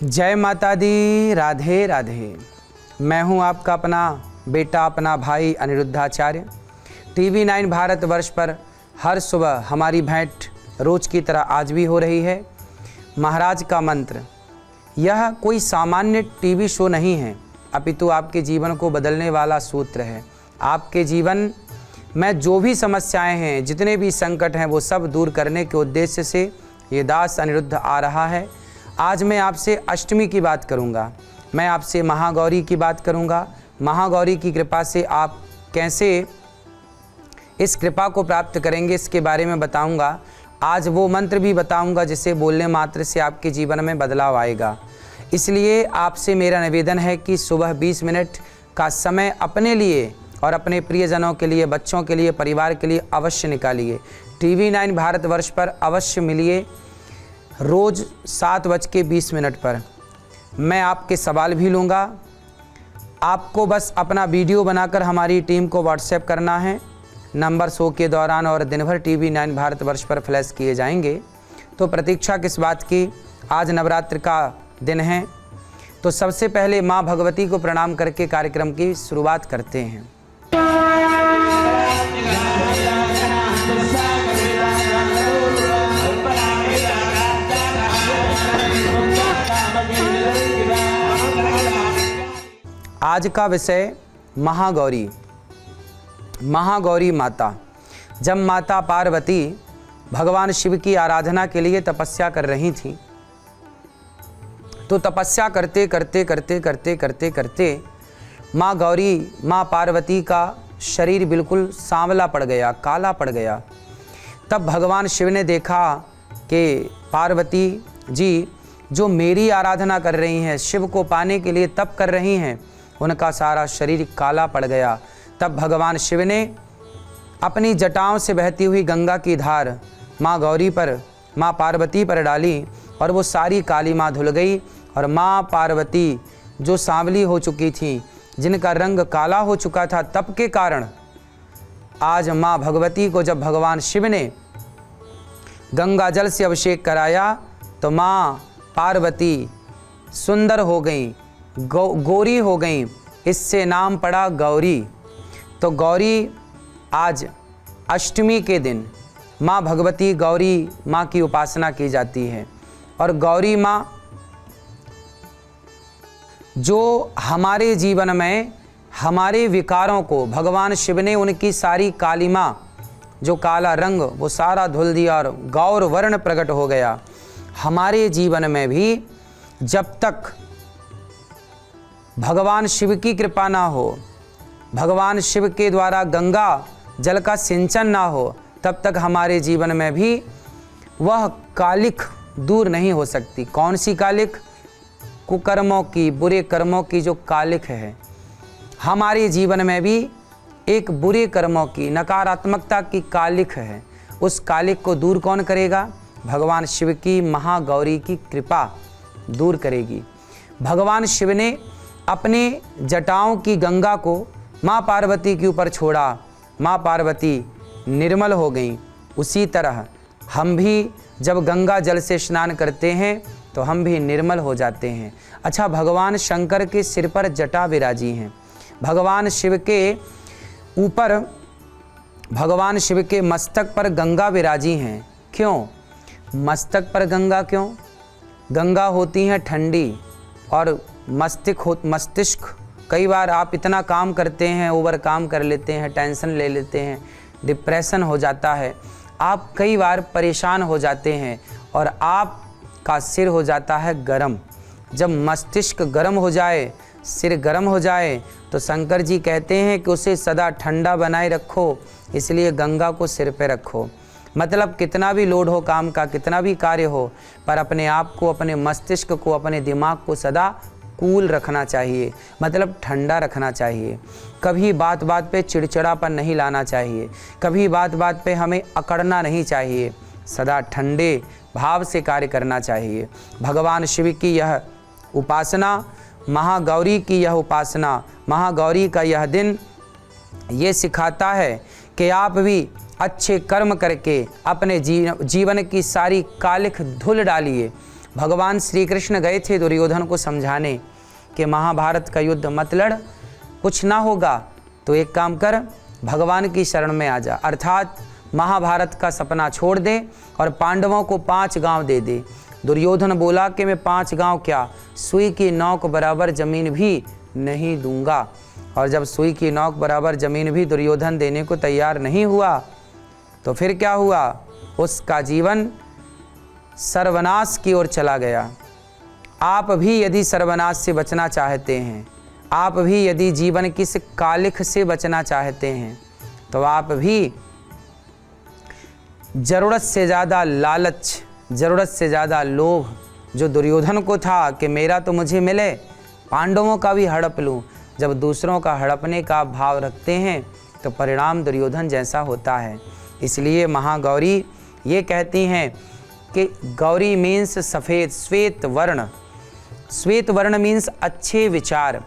जय माता दी, राधे राधे। मैं हूं आपका अपना बेटा, अपना भाई अनिरुद्धाचार्य। टीवी 9 भारतवर्ष पर हर सुबह हमारी भेंट रोज की तरह आज भी हो रही है। महाराज का मंत्र, यह कोई सामान्य टीवी शो नहीं है, अपितु आपके जीवन को बदलने वाला सूत्र है। आपके जीवन में जो भी समस्याएं हैं, जितने भी संकट हैं, वो सब दूर करने के उद्देश्य से ये दास अनिरुद्ध आ रहा है। आज मैं आपसे अष्टमी की बात करूंगा, मैं आपसे महागौरी की बात करूंगा। महागौरी की कृपा से आप कैसे इस कृपा को प्राप्त करेंगे, इसके बारे में बताऊंगा। आज वो मंत्र भी बताऊंगा जिसे बोलने मात्र से आपके जीवन में बदलाव आएगा। इसलिए आपसे मेरा निवेदन है कि सुबह 20 मिनट का समय अपने लिए और अपने प्रियजनों के लिए, बच्चों के लिए, परिवार के लिए अवश्य निकालिए। टीवी 9 भारतवर्ष पर अवश्य मिलिए रोज़ 7:20 पर। मैं आपके सवाल भी लूँगा। आपको बस अपना वीडियो बनाकर हमारी टीम को व्हाट्सएप करना है। नंबर शो के दौरान और दिन भर टीवी 9 भारतवर्ष पर फ्लैश किए जाएंगे। तो प्रतीक्षा किस बात की, आज नवरात्र का दिन है, तो सबसे पहले माँ भगवती को प्रणाम करके कार्यक्रम की शुरुआत करते हैं। आज का विषय महागौरी। महागौरी माता, जब माता पार्वती भगवान शिव की आराधना के लिए तपस्या कर रही थी, तो तपस्या करते करते करते करते करते करते माँ गौरी, माँ पार्वती का शरीर बिल्कुल सांवला पड़ गया, काला पड़ गया। तब भगवान शिव ने देखा कि पार्वती जी जो मेरी आराधना कर रही हैं, शिव को पाने के लिए तप कर रही हैं, उनका सारा शरीर काला पड़ गया। तब भगवान शिव ने अपनी जटाओं से बहती हुई गंगा की धार माँ गौरी पर, माँ पार्वती पर डाली और वो सारी काली माँ धुल गई। और माँ पार्वती जो सांवली हो चुकी थी, जिनका रंग काला हो चुका था तप के कारण, आज माँ भगवती को जब भगवान शिव ने गंगा जल से अभिषेक कराया तो माँ पार्वती सुंदर हो गई, गोरी हो गई। इससे नाम पड़ा गौरी। तो गौरी, आज अष्टमी के दिन माँ भगवती गौरी माँ की उपासना की जाती है। और गौरी माँ जो हमारे जीवन में हमारे विकारों को, भगवान शिव ने उनकी सारी कालिमा, जो काला रंग, वो सारा धुल दिया और गौर वर्ण प्रकट हो गया। हमारे जीवन में भी जब तक भगवान शिव की कृपा ना हो, भगवान शिव के द्वारा गंगा जल का सिंचन ना हो, तब तक हमारे जीवन में भी वह कालिख दूर नहीं हो सकती। कौन सी कालिख? कुकर्मों की, बुरे कर्मों की जो कालिख है। हमारे जीवन में भी एक बुरे कर्मों की, नकारात्मकता की कालिख है। उस कालिख को दूर कौन करेगा? भगवान शिव की महागौरी की कृपा दूर करेगी। भगवान शिव ने अपने जटाओं की गंगा को माँ पार्वती के ऊपर छोड़ा, माँ पार्वती निर्मल हो गई। उसी तरह हम भी जब गंगा जल से स्नान करते हैं तो हम भी निर्मल हो जाते हैं। अच्छा, भगवान शंकर के सिर पर जटा विराजी हैं, भगवान शिव के ऊपर, भगवान शिव के मस्तक पर गंगा विराजी हैं। क्यों मस्तक पर गंगा? क्यों? गंगा होती हैं ठंडी और मस्तिष्क, कई बार आप इतना काम करते हैं, ओवर काम कर लेते हैं, टेंशन ले लेते हैं, डिप्रेशन हो जाता है, आप कई बार परेशान हो जाते हैं और आपका सिर हो जाता है गरम। जब मस्तिष्क गरम हो जाए, सिर गरम हो जाए, तो शंकर जी कहते हैं कि उसे सदा ठंडा बनाए रखो, इसलिए गंगा को सिर पे रखो। मतलब कितना भी लोड हो काम का, कितना भी कार्य हो, पर अपने आप को, अपने मस्तिष्क को, अपने दिमाग को सदा कूल रखना चाहिए, मतलब ठंडा रखना चाहिए। कभी बात बात पे चिड़चिड़ापन नहीं लाना चाहिए, कभी बात बात पे हमें अकड़ना नहीं चाहिए, सदा ठंडे भाव से कार्य करना चाहिए। भगवान शिव की यह उपासना, महागौरी की यह उपासना, महागौरी का यह दिन ये सिखाता है कि आप भी अच्छे कर्म करके अपने जीवन की सारी कालिख धुल डालिए। भगवान श्री कृष्ण गए थे दुर्योधन को समझाने कि महाभारत का युद्ध मत लड़, कुछ ना होगा तो एक काम कर, भगवान की शरण में आ जा, अर्थात महाभारत का सपना छोड़ दे और पांडवों को 5 गांव दे दे। दुर्योधन बोला कि मैं 5 गांव क्या, सुई की नोक बराबर जमीन भी नहीं दूंगा। और जब सुई की नोक बराबर जमीन भी दुर्योधन देने को तैयार नहीं हुआ तो फिर क्या हुआ, उसका जीवन सर्वनाश की ओर चला गया। आप भी यदि सर्वनाश से बचना चाहते हैं, आप भी यदि जीवन की इस कालिख से बचना चाहते हैं, तो आप भी ज़रूरत से ज़्यादा लालच, ज़रूरत से ज़्यादा लोभ जो दुर्योधन को था कि मेरा तो मुझे मिले, पांडवों का भी हड़प लूँ, जब दूसरों का हड़पने का भाव रखते हैं तो परिणाम दुर्योधन जैसा होता है। इसलिए महागौरी ये कहती हैं कि गौरी मीन्स सफ़ेद, श्वेत वर्ण। श्वेत वर्ण मीन्स अच्छे विचार,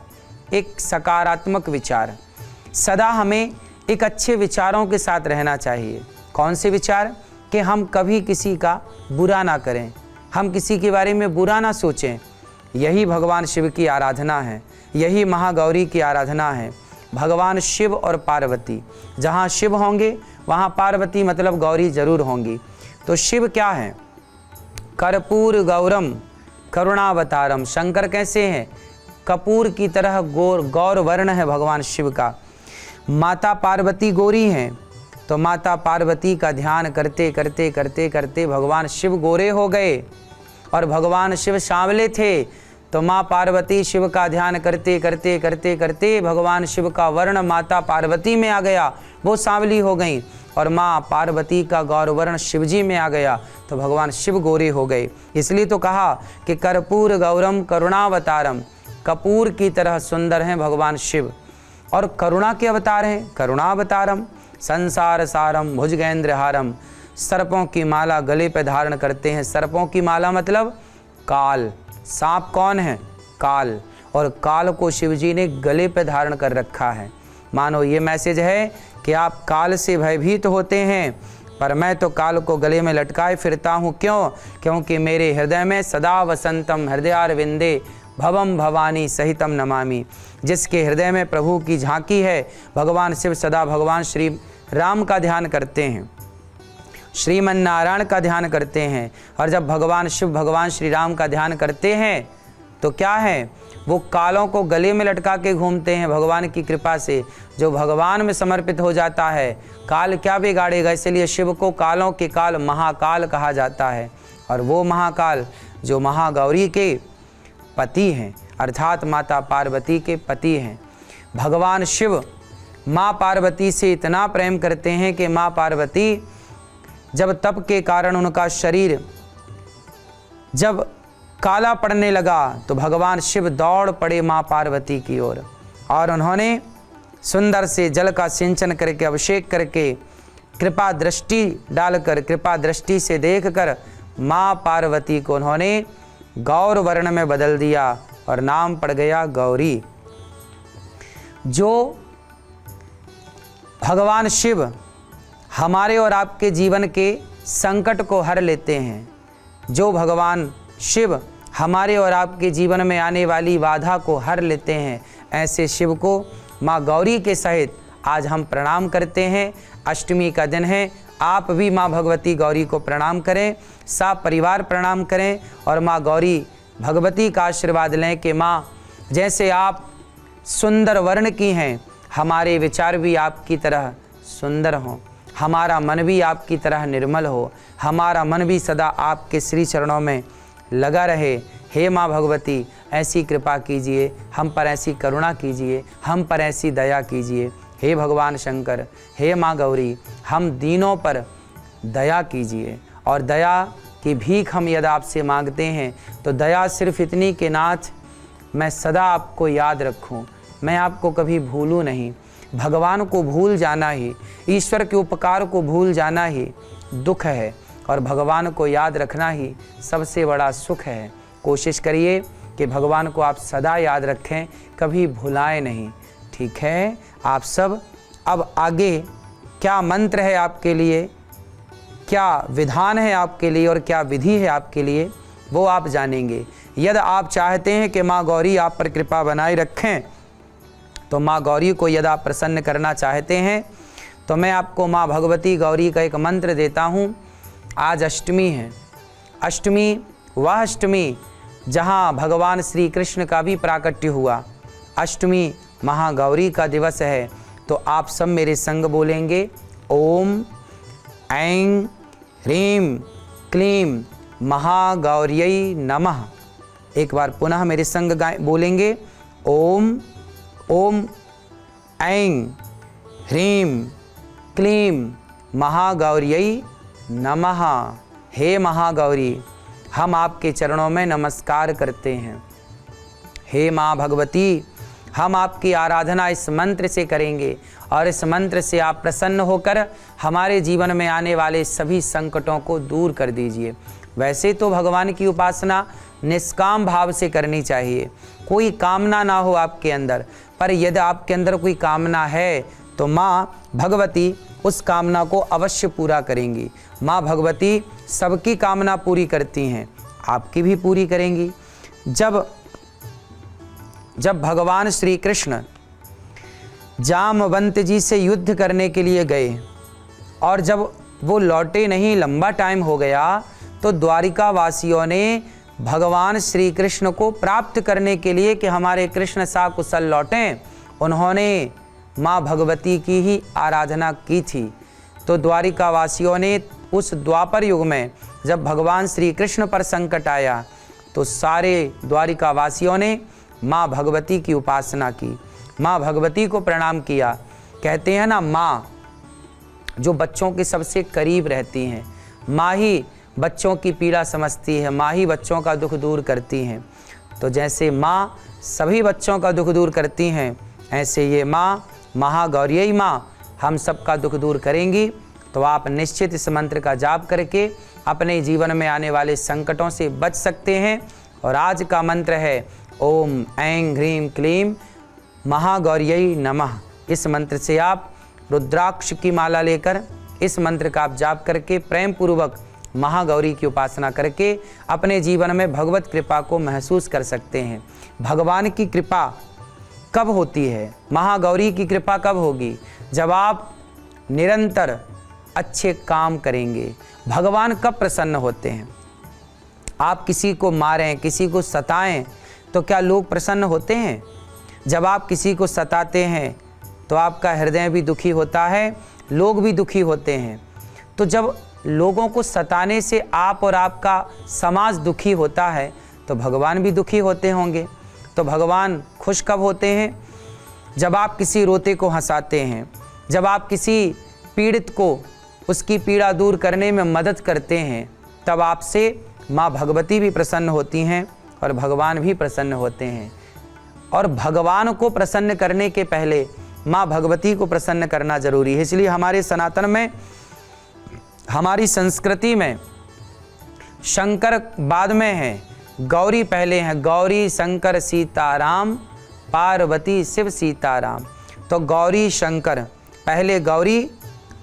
एक सकारात्मक विचार। सदा हमें एक अच्छे विचारों के साथ रहना चाहिए। कौन से विचार? कि हम कभी किसी का बुरा ना करें, हम किसी के बारे में बुरा ना सोचें। यही भगवान शिव की आराधना है, यही महागौरी की आराधना है। भगवान शिव और पार्वती, जहाँ शिव होंगे वहाँ पार्वती मतलब गौरी जरूर होंगी। तो शिव क्या है? कर्पूर गौरम करुणावतारम। शंकर कैसे हैं? कपूर की तरह गौर वर्ण है भगवान शिव का। माता पार्वती गोरी हैं, तो माता पार्वती का ध्यान करते करते करते करते भगवान शिव गोरे हो गए। और भगवान शिव सांवले थे, तो माँ पार्वती शिव का ध्यान करते करते करते करते भगवान शिव का वर्ण माता पार्वती में आ गया, वो सांवली हो गई। और माँ पार्वती का गौर वर्ण शिवजी में आ गया, तो भगवान शिव गोरे हो गए। इसलिए तो कहा कि कर्पूर गौरम करुणावतारम, कपूर की तरह सुंदर हैं भगवान शिव। और करुणा के अवतार हैं, करुणावतारम। संसार सारम भुजगेंद्रहारम, सर्पों की माला गले पे धारण करते हैं। सर्पों की माला मतलब काल। सांप कौन है? काल। और काल को शिवजी ने गले पे धारण कर रखा है। मानो ये मैसेज है कि आप काल से भयभीत होते हैं, पर मैं तो काल को गले में लटकाए फिरता हूँ। क्यों? क्योंकि मेरे हृदय में सदा वसंतम हृदयारविंदे भवम भवानी सहितम नमामि। जिसके हृदय में प्रभु की झांकी है, भगवान शिव सदा भगवान श्री राम का ध्यान करते हैं, श्रीमन नारायण का ध्यान करते हैं। और जब भगवान शिव भगवान श्री राम का ध्यान करते हैं तो क्या है, वो कालों को गले में लटका के घूमते हैं। भगवान की कृपा से जो भगवान में समर्पित हो जाता है, काल क्या बिगाड़ेगा। इसलिए शिव को कालों के काल महाकाल कहा जाता है। और वो महाकाल जो महागौरी के पति हैं, अर्थात माता पार्वती के पति हैं। भगवान शिव माँ पार्वती से इतना प्रेम करते हैं कि माँ पार्वती जब तप के कारण उनका शरीर जब काला पड़ने लगा तो भगवान शिव दौड़ पड़े माँ पार्वती की ओर, और उन्होंने सुंदर से जल का सिंचन करके अभिषेक करके कृपा दृष्टि डालकर, कृपा दृष्टि से देखकर माँ पार्वती को उन्होंने गौर वर्ण में बदल दिया और नाम पड़ गया गौरी। जो भगवान शिव हमारे और आपके जीवन के संकट को हर लेते हैं, जो भगवान शिव हमारे और आपके जीवन में आने वाली बाधा को हर लेते हैं, ऐसे शिव को माँ गौरी के सहित आज हम प्रणाम करते हैं। अष्टमी का दिन है, आप भी माँ भगवती गौरी को प्रणाम करें, सब परिवार प्रणाम करें और माँ गौरी भगवती का आशीर्वाद लें कि माँ जैसे आप सुंदर वर्ण की हैं, हमारे विचार भी आपकी तरह सुंदर हों, हमारा मन भी आपकी तरह निर्मल हो, हमारा मन भी सदा आपके श्री चरणों में लगा रहे। हे माँ भगवती, ऐसी कृपा कीजिए, हम पर ऐसी करुणा कीजिए, हम पर ऐसी दया कीजिए। हे भगवान शंकर, हे माँ गौरी, हम दीनों पर दया कीजिए। और दया की भीख हम यदि आपसे मांगते हैं तो दया सिर्फ इतनी कि नाथ मैं सदा आपको याद रखूं, मैं आपको कभी भूलूं नहीं। भगवान को भूल जाना ही, ईश्वर के उपकार को भूल जाना ही दुख है, और भगवान को याद रखना ही सबसे बड़ा सुख है। कोशिश करिए कि भगवान को आप सदा याद रखें, कभी भुलाएं नहीं। ठीक है आप सब। अब आगे क्या मंत्र है आपके लिए, क्या विधान है आपके लिए और क्या विधि है आपके लिए, वो आप जानेंगे। यदि आप चाहते हैं कि माँ गौरी आप पर कृपा बनाए रखें, तो माँ गौरी को यदि आप प्रसन्न करना चाहते हैं, तो मैं आपको माँ भगवती गौरी का एक मंत्र देता हूँ। आज अष्टमी है। अष्टमी वह अष्टमी जहाँ भगवान श्री कृष्ण का भी प्राकट्य हुआ। अष्टमी महागौरी का दिवस है। तो आप सब मेरे संग बोलेंगे, ओम ऐं ह्रीं क्लीं महागौर्यै नमः। एक बार पुनः मेरे संग बोलेंगे, ओम ओम ऐं ह्रीं क्लीं महागौर्यै नमः। हे महागौरी, हम आपके चरणों में नमस्कार करते हैं। हे माँ भगवती, हम आपकी आराधना इस मंत्र से करेंगे और इस मंत्र से आप प्रसन्न होकर हमारे जीवन में आने वाले सभी संकटों को दूर कर दीजिए। वैसे तो भगवान की उपासना निष्काम भाव से करनी चाहिए, कोई कामना ना हो आपके अंदर, पर यदि आपके अंदर कोई कामना है तो माँ भगवती उस कामना को अवश्य पूरा करेंगी। माँ भगवती सबकी कामना पूरी करती हैं, आपकी भी पूरी करेंगी। जब भगवान श्री कृष्ण जामवंत जी से युद्ध करने के लिए गए और जब वो लौटे नहीं, लंबा टाइम हो गया, तो द्वारिका वासियों ने भगवान श्री कृष्ण को प्राप्त करने के लिए कि हमारे कृष्ण सकुशल लौटें, उन्होंने माँ भगवती की ही आराधना की थी। तो द्वारिका वासियों ने उस द्वापर युग में जब भगवान श्री कृष्ण पर संकट आया, तो सारे द्वारिका वासियों ने माँ भगवती की उपासना की, माँ भगवती को प्रणाम किया। कहते हैं ना, माँ जो बच्चों के सबसे करीब रहती हैं, माँ ही बच्चों की पीड़ा समझती है, माँ ही बच्चों का दुख दूर करती हैं। तो जैसे माँ सभी बच्चों का दुख दूर करती हैं, ऐसे ये माँ महागौरी माँ हम सबका दुख दूर करेंगी। तो आप निश्चित इस मंत्र का जाप करके अपने जीवन में आने वाले संकटों से बच सकते हैं। और आज का मंत्र है ओम ऐं ह्रीं क्लीं महागौर्यै नमः। इस मंत्र से आप रुद्राक्ष की माला लेकर इस मंत्र का आप जाप करके प्रेम पूर्वक महागौरी की उपासना करके अपने जीवन में भगवत कृपा को महसूस कर सकते हैं। भगवान की कृपा कब होती है, महागौरी की कृपा कब होगी? जब आप निरंतर अच्छे काम करेंगे। भगवान कब प्रसन्न होते हैं? आप किसी को मारें, किसी को सताएं, तो क्या लोग प्रसन्न होते हैं? जब आप किसी को सताते हैं तो आपका हृदय भी दुखी होता है, लोग भी दुखी होते हैं। तो जब लोगों को सताने से आप और आपका समाज दुखी होता है, तो भगवान भी दुखी होते होंगे। तो भगवान खुश कब होते हैं? जब आप किसी रोते को हंसाते हैं, जब आप किसी पीड़ित को उसकी पीड़ा दूर करने में मदद करते हैं, तब आपसे माँ भगवती भी प्रसन्न होती हैं और भगवान भी प्रसन्न होते हैं। और भगवान को प्रसन्न करने के पहले माँ भगवती को प्रसन्न करना जरूरी है। इसलिए हमारे सनातन में, हमारी संस्कृति में शंकर बाद में है, गौरी पहले हैं। गौरी शंकर सीताराम, पार्वती शिव सीताराम। तो गौरी शंकर, पहले गौरी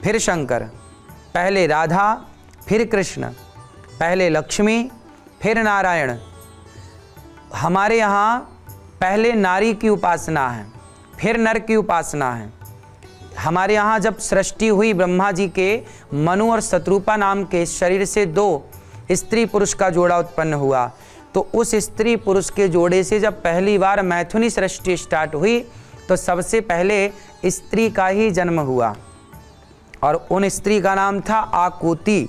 फिर शंकर, पहले राधा फिर कृष्ण, पहले लक्ष्मी फिर नारायण। हमारे यहाँ पहले नारी की उपासना है, फिर नर की उपासना है। हमारे यहाँ जब सृष्टि हुई, ब्रह्मा जी के मनु और शत्रुपा नाम के शरीर से दो स्त्री पुरुष का जोड़ा उत्पन्न हुआ, तो उस स्त्री पुरुष के जोड़े से जब पहली बार मैथुनी सृष्टि स्टार्ट हुई, तो सबसे पहले स्त्री का ही जन्म हुआ। और उन स्त्री का नाम था आकुति,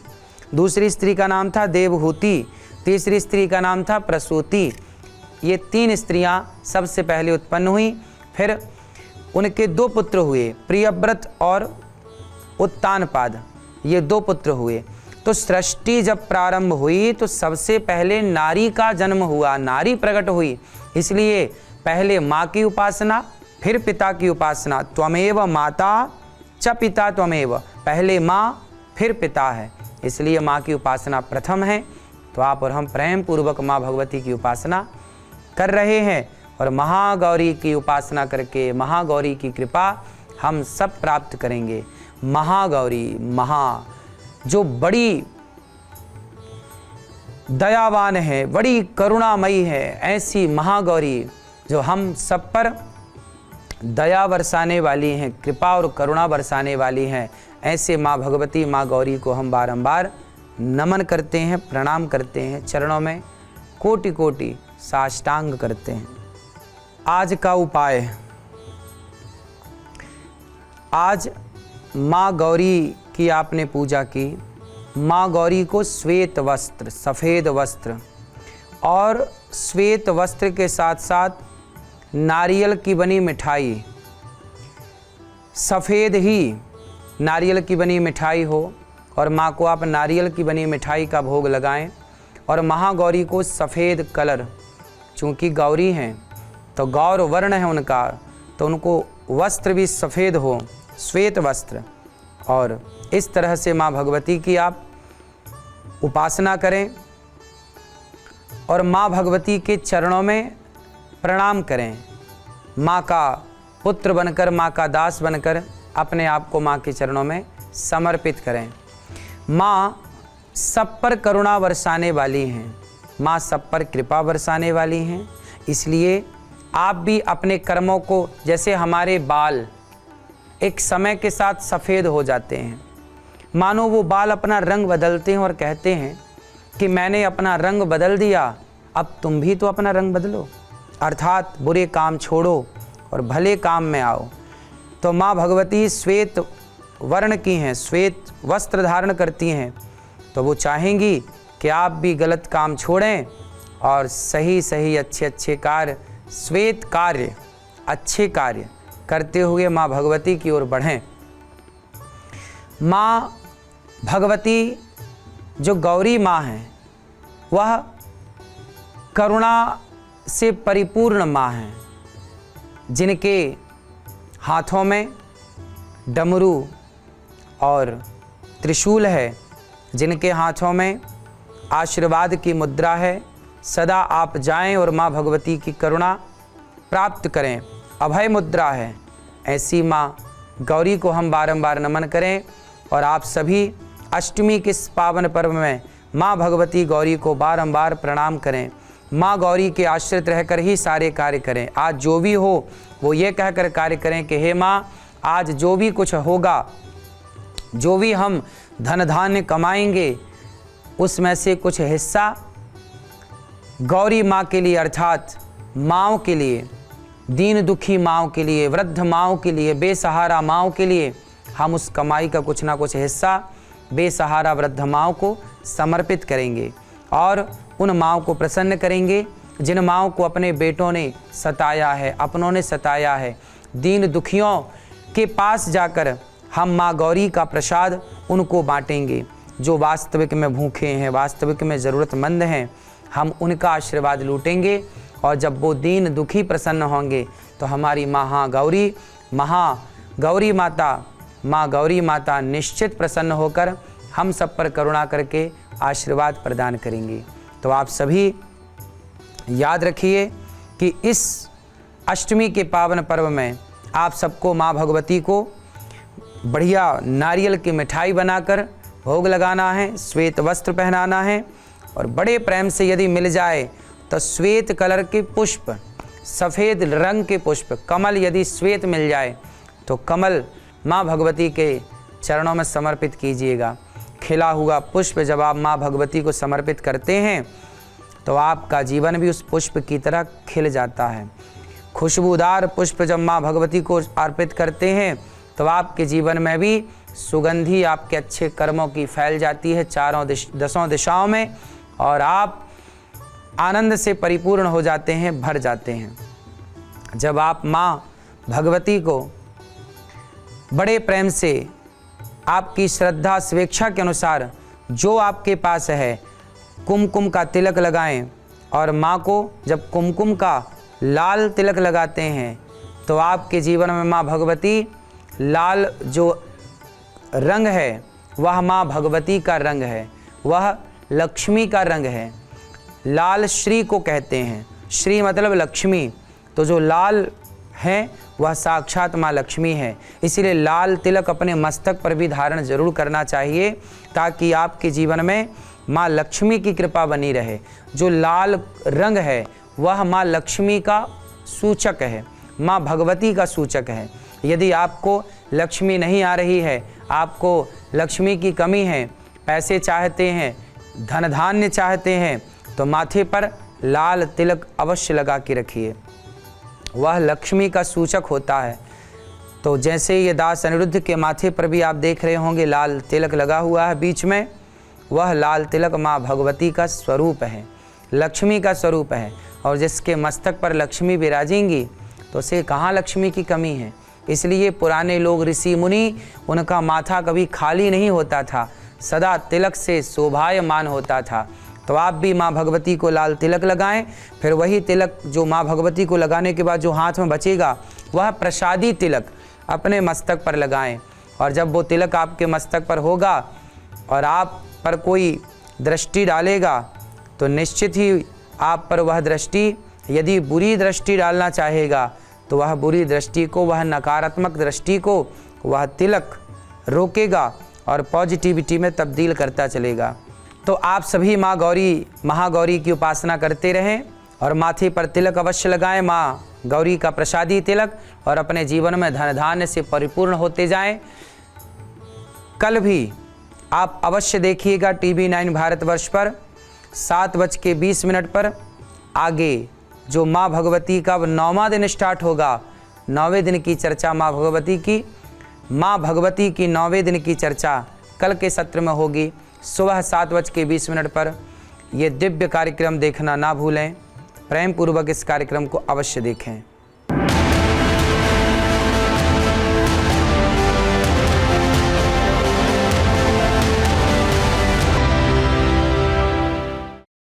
दूसरी स्त्री का नाम था देवहूति, तीसरी स्त्री का नाम था प्रसूति। ये 3 स्त्रियां सबसे पहले उत्पन्न हुई। फिर उनके 2 पुत्र हुए, प्रियव्रत और उत्तानपाद, ये 2 पुत्र हुए। तो सृष्टि जब प्रारंभ हुई तो सबसे पहले नारी का जन्म हुआ, नारी प्रकट हुई। इसलिए पहले माँ की उपासना, फिर पिता की उपासना। त्वमेव माता च पिता त्वमेव, पहले माँ फिर पिता है, इसलिए माँ की उपासना प्रथम है। तो आप और हम प्रेम पूर्वक माँ भगवती की उपासना कर रहे हैं और महागौरी की उपासना करके महागौरी की कृपा हम सब प्राप्त करेंगे। महागौरी, जो बड़ी दयावान है, बड़ी करुणामयी है। ऐसी महागौरी जो हम सब पर दया बरसाने वाली हैं, कृपा और करुणा बरसाने वाली हैं, ऐसे माँ भगवती, माँ गौरी को हम बारंबार नमन करते हैं, प्रणाम करते हैं, चरणों में कोटि कोटि साष्टांग करते हैं। आज का उपाय, आज माँ गौरी की आपने पूजा की, माँ गौरी को श्वेत वस्त्र, सफ़ेद वस्त्र और श्वेत वस्त्र के साथ साथ नारियल की बनी मिठाई, सफ़ेद ही नारियल की बनी मिठाई हो और माँ को आप नारियल की बनी मिठाई का भोग लगाएं। और महागौरी को सफ़ेद कलर, चूँकि गौरी हैं तो गौर वर्ण है उनका, तो उनको वस्त्र भी सफ़ेद हो, श्वेत वस्त्र, और इस तरह से माँ भगवती की आप उपासना करें और माँ भगवती के चरणों में प्रणाम करें। माँ का पुत्र बनकर, माँ का दास बनकर अपने आप को माँ के चरणों में समर्पित करें। माँ सब पर करुणा बरसाने वाली हैं, माँ सब पर कृपा बरसाने वाली हैं। इसलिए आप भी अपने कर्मों को, जैसे हमारे बाल एक समय के साथ सफ़ेद हो जाते हैं, मानो वो बाल अपना रंग बदलते हैं और कहते हैं कि मैंने अपना रंग बदल दिया, अब तुम भी तो अपना रंग बदलो, अर्थात बुरे काम छोड़ो और भले काम में आओ। तो माँ भगवती श्वेत वर्ण की हैं, श्वेत वस्त्र धारण करती हैं, तो वो चाहेंगी कि आप भी गलत काम छोड़ें और सही सही अच्छे अच्छे कार्य, श्वेत कार्य, अच्छे कार्य करते हुए माँ भगवती की ओर बढ़ें। माँ भगवती जो गौरी माँ हैं, वह करुणा से परिपूर्ण माँ हैं, जिनके हाथों में डमरू और त्रिशूल है, जिनके हाथों में आशीर्वाद की मुद्रा है। सदा आप जाएं और माँ भगवती की करुणा प्राप्त करें, अभय मुद्रा है। ऐसी माँ गौरी को हम बारंबार नमन करें और आप सभी अष्टमी के इस पावन पर्व में माँ भगवती गौरी को बारंबार प्रणाम करें। माँ गौरी के आश्रित रहकर ही सारे कार्य करें। आज जो भी हो वो ये कहकर कार्य करें कि हे माँ, आज जो भी कुछ होगा, जो भी हम धन धान्य कमाएंगे, उसमें से कुछ हिस्सा गौरी माँ के लिए, अर्थात माँओं के लिए, दीन दुखी माँओं के लिए, वृद्ध माँओं के लिए, बेसहारा माँओं के लिए, हम उस कमाई का कुछ ना कुछ हिस्सा बेसहारा वृद्ध माँओं को समर्पित करेंगे और उन माँओं को प्रसन्न करेंगे जिन माँओं को अपने बेटों ने सताया है, अपनों ने सताया है। दीन दुखियों के पास जाकर हम माँ गौरी का प्रसाद उनको बांटेंगे। जो वास्तविक में भूखे हैं, वास्तविक में ज़रूरतमंद हैं, हम उनका आशीर्वाद लूटेंगे और जब वो दीन दुखी प्रसन्न होंगे तो हमारी महागौरी माता, माँ गौरी माता निश्चित प्रसन्न होकर हम सब पर करुणा करके आशीर्वाद प्रदान करेंगी। तो आप सभी याद रखिए कि इस अष्टमी के पावन पर्व में आप सबको माँ भगवती को बढ़िया नारियल की मिठाई बनाकर भोग लगाना है, श्वेत वस्त्र पहनाना है और बड़े प्रेम से यदि मिल जाए तो श्वेत कलर के पुष्प, सफ़ेद रंग के पुष्प, कमल यदि श्वेत मिल जाए तो कमल माँ भगवती के चरणों में समर्पित कीजिएगा। खिला हुआ पुष्प जब आप माँ भगवती को समर्पित करते हैं तो आपका जीवन भी उस पुष्प की तरह खिल जाता है। खुशबूदार पुष्प जब माँ भगवती को अर्पित करते हैं तो आपके जीवन में भी सुगंधी आपके अच्छे कर्मों की फैल जाती है चारों दसों दिशाओं में और आप आनंद से परिपूर्ण हो जाते हैं, भर जाते हैं। जब आप माँ भगवती को बड़े प्रेम से आपकी श्रद्धा स्वेच्छा के अनुसार जो आपके पास है कुमकुम का तिलक लगाएं और माँ को जब कुमकुम का लाल तिलक लगाते हैं तो आपके जीवन में माँ भगवती, लाल जो रंग है वह माँ भगवती का रंग है, वह लक्ष्मी का रंग है। लाल श्री को कहते हैं, श्री मतलब लक्ष्मी, तो जो लाल है वह साक्षात माँ लक्ष्मी है। इसीलिए लाल तिलक अपने मस्तक पर भी धारण जरूर करना चाहिए ताकि आपके जीवन में माँ लक्ष्मी की कृपा बनी रहे। जो लाल रंग है वह माँ लक्ष्मी का सूचक है, माँ भगवती का सूचक है। यदि आपको लक्ष्मी नहीं आ रही है, आपको लक्ष्मी की कमी है, पैसे चाहते हैं, धन धान्य चाहते हैं, तो माथे पर लाल तिलक अवश्य लगा के रखिए, वह लक्ष्मी का सूचक होता है। तो जैसे ये दास अनिरुद्ध के माथे पर भी आप देख रहे होंगे लाल तिलक लगा हुआ है बीच में, वह लाल तिलक माँ भगवती का स्वरूप है, लक्ष्मी का स्वरूप है। और जिसके मस्तक पर लक्ष्मी विराजेंगी तो उसे कहाँ लक्ष्मी की कमी है। इसलिए पुराने लोग, ऋषि मुनि, उनका माथा कभी खाली नहीं होता था, सदा तिलक से शोभायमान होता था। तो आप भी माँ भगवती को लाल तिलक लगाएं, फिर वही तिलक जो माँ भगवती को लगाने के बाद जो हाथ में बचेगा वह प्रसादी तिलक अपने मस्तक पर लगाएं। और जब वो तिलक आपके मस्तक पर होगा और आप पर कोई दृष्टि डालेगा तो निश्चित ही आप पर वह दृष्टि, यदि बुरी दृष्टि डालना चाहेगा तो वह बुरी दृष्टि को, वह नकारात्मक दृष्टि को वह तिलक रोकेगा और पॉजिटिविटी में तब्दील करता चलेगा। तो आप सभी माँ गौरी, महागौरी की उपासना करते रहें और माथे पर तिलक अवश्य लगाएं, माँ गौरी का प्रसादी तिलक, और अपने जीवन में धन धान्य से परिपूर्ण होते जाएं। कल भी आप अवश्य देखिएगा TV9 भारतवर्ष पर 7:20 पर आगे जो माँ भगवती का 9वां दिन स्टार्ट होगा। 9वें दिन की चर्चा माँ भगवती की, माँ भगवती की 9वें दिन की चर्चा कल के सत्र में होगी सुबह 7:20 पर। ये दिव्य कार्यक्रम देखना ना भूलें, प्रेम पूर्वक इस कार्यक्रम को अवश्य देखें।